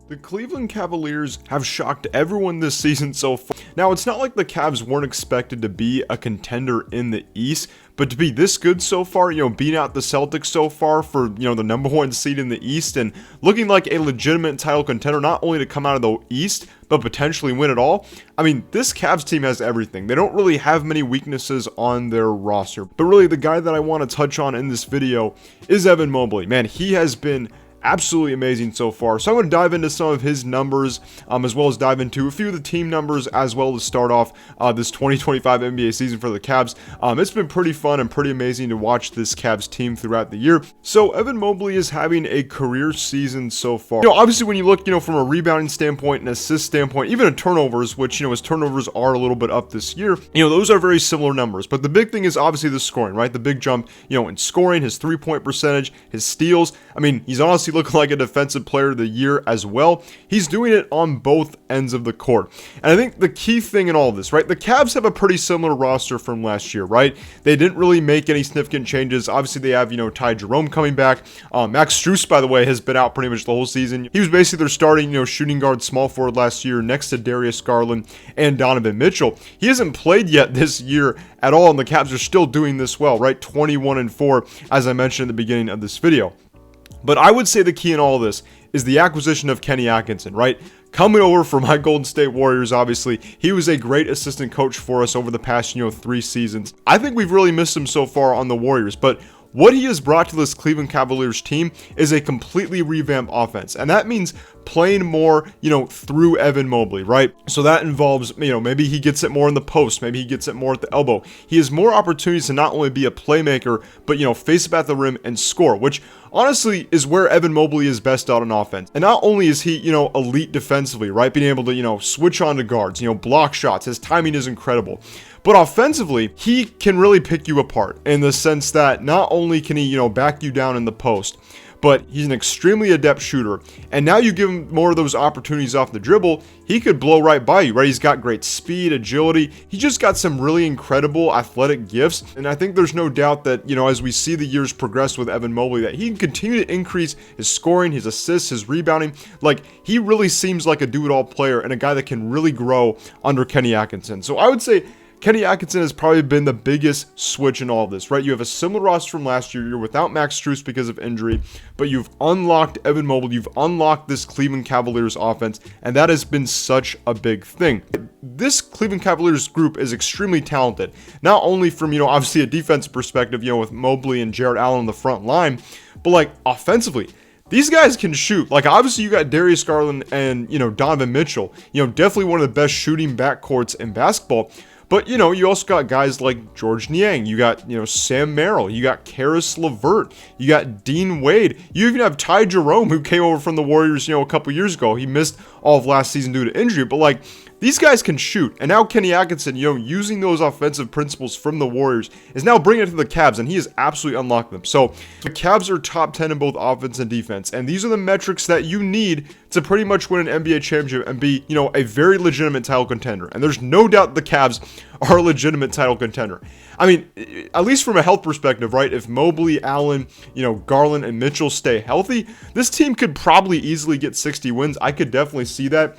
The Cleveland Cavaliers have shocked everyone this season so far. Now, it's not like the Cavs weren't expected to be a contender in the East, but to be this good so far, beating out the Celtics so far for, the number one seed in the East and looking like a legitimate title contender, not only to come out of the East, but potentially win it all. I mean, this Cavs team has everything. They don't really have many weaknesses on their roster. But really, the guy that I want to touch on in this video is Evan Mobley. Man, he has been absolutely amazing so far. So I'm going to dive into some of his numbers, as well as dive into a few of the team numbers, as well as start off this 2025 NBA season for the Cavs. It's been pretty fun and pretty amazing to watch this Cavs team throughout the year. So Evan Mobley is having a career season so far. Obviously when you look, from a rebounding standpoint, an assist standpoint, even a turnovers, which, his turnovers are a little bit up this year, those are very similar numbers. But the big thing is obviously the scoring, right? The big jump, in scoring, his 3-point percentage, his steals. I mean, he's honestly looking like a defensive player of the year as well. He's doing it on both ends of the court. And I think the key thing in all of this, right? The Cavs have a pretty similar roster from last year, right? They didn't really make any significant changes. Obviously, they have, Ty Jerome coming back. Max Strus, by the way, has been out pretty much the whole season. He was basically their starting, shooting guard small forward last year next to Darius Garland and Donovan Mitchell. He hasn't played yet this year at all, and the Cavs are still doing this well, right? 21-4, as I mentioned at the beginning of this video. But I would say the key in all of this is the acquisition of Kenny Atkinson, right? Coming over from my Golden State Warriors, obviously, he was a great assistant coach for us over the past, 3 seasons. I think we've really missed him so far on the Warriors, but what he has brought to this Cleveland Cavaliers team is a completely revamped offense. And that means playing more, through Evan Mobley, right? So that involves, maybe he gets it more in the post. Maybe he gets it more at the elbow. He has more opportunities to not only be a playmaker, but, face up at the rim and score, which honestly is where Evan Mobley is best out on offense. And not only is he, elite defensively, right? Being able to, switch on to guards, block shots. His timing is incredible. But offensively, he can really pick you apart in the sense that not only can he, back you down in the post, but he's an extremely adept shooter. And now you give him more of those opportunities off the dribble, he could blow right by you, right? He's got great speed, agility. He just got some really incredible athletic gifts. And I think there's no doubt that, as we see the years progress with Evan Mobley, that he can continue to increase his scoring, his assists, his rebounding. Like, he really seems like a do-it-all player and a guy that can really grow under Kenny Atkinson. So I would say Kenny Atkinson has probably been the biggest switch in all of this, right? You have a similar roster from last year. You're without Max Strus because of injury, but you've unlocked Evan Mobley. You've unlocked this Cleveland Cavaliers offense, and that has been such a big thing. This Cleveland Cavaliers group is extremely talented, not only from, obviously a defensive perspective, with Mobley and Jarrett Allen on the front line, but like offensively. These guys can shoot. Like, obviously, you got Darius Garland and, Donovan Mitchell. Definitely one of the best shooting backcourts in basketball. But, you also got guys like George Niang. You got, Sam Merrill. You got Karis LeVert. You got Dean Wade. You even have Ty Jerome, who came over from the Warriors, a couple years ago. He missed all of last season due to injury. But, like, these guys can shoot. And now Kenny Atkinson, using those offensive principles from the Warriors, is now bringing it to the Cavs, and he has absolutely unlocked them. So the Cavs are top 10 in both offense and defense. And these are the metrics that you need to pretty much win an NBA championship and be, a very legitimate title contender. And there's no doubt the Cavs are a legitimate title contender. I mean, at least from a health perspective, right? If Mobley, Allen, Garland, and Mitchell stay healthy, this team could probably easily get 60 wins. I could definitely see that.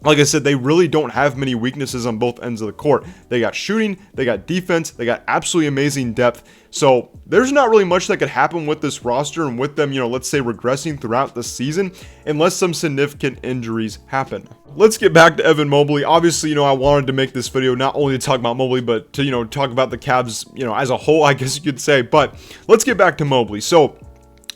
Like I said, they really don't have many weaknesses on both ends of the court. They got shooting, they got defense, they got absolutely amazing depth. So there's not really much that could happen with this roster and with them, let's say regressing throughout the season unless some significant injuries happen. Let's get back to Evan Mobley. Obviously, I wanted to make this video not only to talk about Mobley, but to, talk about the Cavs, as a whole, I guess you could say. But let's get back to Mobley. So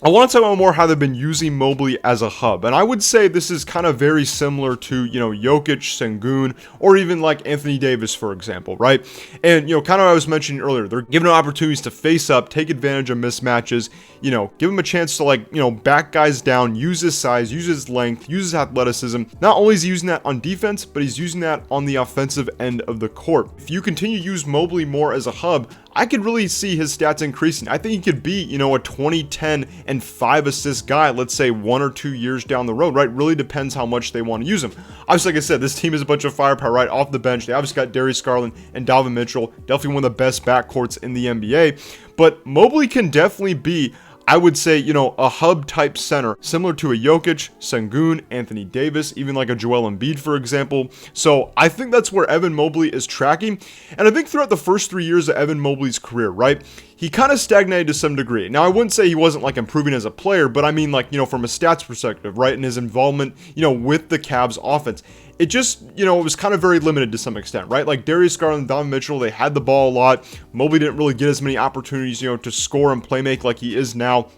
I want to talk about more how they've been using Mobley as a hub. And I would say this is kind of very similar to, Jokic, Sengun, or even like Anthony Davis, for example, right? And, kind of what I was mentioning earlier, they're giving him opportunities to face up, take advantage of mismatches, give him a chance to back guys down, use his size, use his length, use his athleticism. Not only is he using that on defense, but he's using that on the offensive end of the court. If you continue to use Mobley more as a hub, I could really see his stats increasing. I think he could be, a 20-10 and 5 assist guy, let's say 1 or 2 years down the road, right? Really depends how much they want to use him. Obviously, like I said, this team is a bunch of firepower, right? Off the bench. They obviously got Darius Garland and Donovan Mitchell, definitely one of the best backcourts in the NBA. But Mobley can definitely be, I would say, you know, a hub type center, similar to a Jokic, Sengun, Anthony Davis, even like a Joel Embiid, for example. So I think that's where Evan Mobley is tracking. And I think throughout the first 3 years of Evan Mobley's career, right, he kind of stagnated to some degree. Now, I wouldn't say he wasn't like improving as a player, but I mean, like, you know, from a stats perspective, right, and his involvement, you know, with the Cavs offense. It just, you know, it was kind of very limited to some extent, right? Like Darius Garland and Donovan Mitchell, they had the ball a lot. Mobley didn't really get as many opportunities, you know, to score and play make like he is now.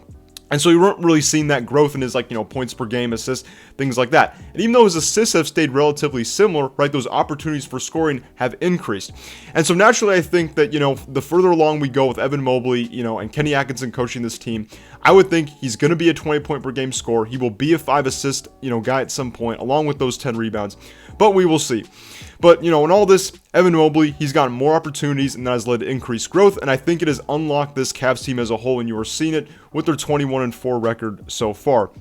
And so you weren't really seeing that growth in his, like, you know, points per game, assists, things like that. And even though his assists have stayed relatively similar, right, those opportunities for scoring have increased. And so naturally, I think that, you know, the further along we go with Evan Mobley, you know, and Kenny Atkinson coaching this team, I would think he's going to be a 20-point per game scorer. He will be a 5-assist, you know, guy at some point, along with those 10 rebounds. But we will see. But, you know, in all this, Evan Mobley, he's gotten more opportunities, and that has led to increased growth, and I think it has unlocked this Cavs team as a whole, and you are seeing it with their 21-4 record so far.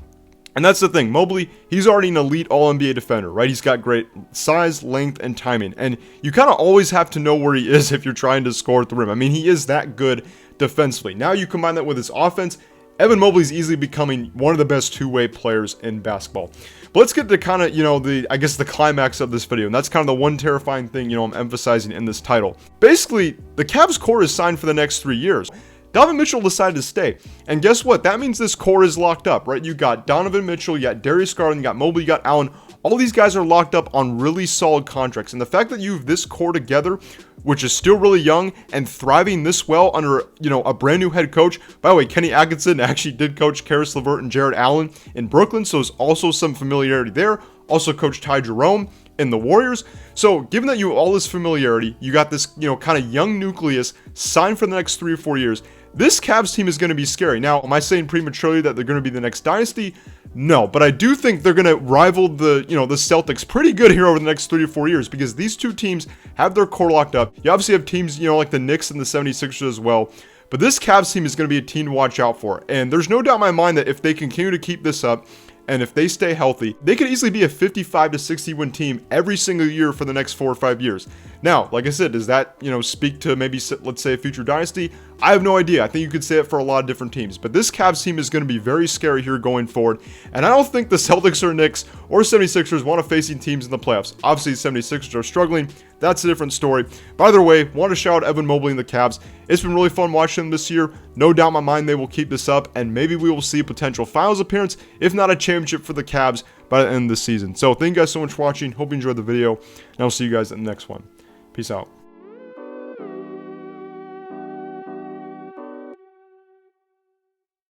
And that's the thing, Mobley, he's already an elite All-NBA defender, right? He's got great size, length, and timing, and you kind of always have to know where he is if you're trying to score at the rim. I mean, he is that good defensively. Now you combine that with his offense, Evan Mobley's easily becoming one of the best two-way players in basketball. But let's get to kind of, you know, I guess the climax of this video, and that's kind of the one terrifying thing, you know, I'm emphasizing in this title. Basically, the Cavs core is signed for the next 3 years. Donovan Mitchell decided to stay. And guess what? That means this core is locked up, right? You got Donovan Mitchell, you got Darius Garland, you got Mobley, you got Allen. All these guys are locked up on really solid contracts. And the fact that you have this core together, which is still really young and thriving this well under, you know, a brand new head coach. By the way, Kenny Atkinson actually did coach Karis LeVert and Jared Allen in Brooklyn, so there's also some familiarity there. Also coached Ty Jerome in the Warriors. So given that you have all this familiarity, you got this, you know, kind of young nucleus signed for the next 3 or 4 years. This Cavs team is going to be scary. Now, am I saying prematurely that they're going to be the next dynasty? No, but I do think they're going to rival the, you know, the Celtics pretty good here over the next 3 to 4 years, because these two teams have their core locked up. You obviously have teams, you know, like the Knicks and the 76ers as well. But this Cavs team is going to be a team to watch out for. And there's no doubt in my mind that if they continue to keep this up, and if they stay healthy, they could easily be a 55 to 60 win team every single year for the next 4 or 5 years. Now, like I said, does that, you know, speak to maybe, let's say, a future dynasty? I have no idea. I think you could say it for a lot of different teams. But this Cavs team is going to be very scary here going forward. And I don't think the Celtics or Knicks or 76ers want to facing teams in the playoffs. Obviously, the 76ers are struggling. That's a different story. By the way, want to shout out Evan Mobley and the Cavs. It's been really fun watching them this year. No doubt in my mind they will keep this up, and maybe we will see a potential finals appearance, if not a championship for the Cavs by the end of the season. So thank you guys so much for watching. Hope you enjoyed the video, and I'll see you guys in the next one. Peace out.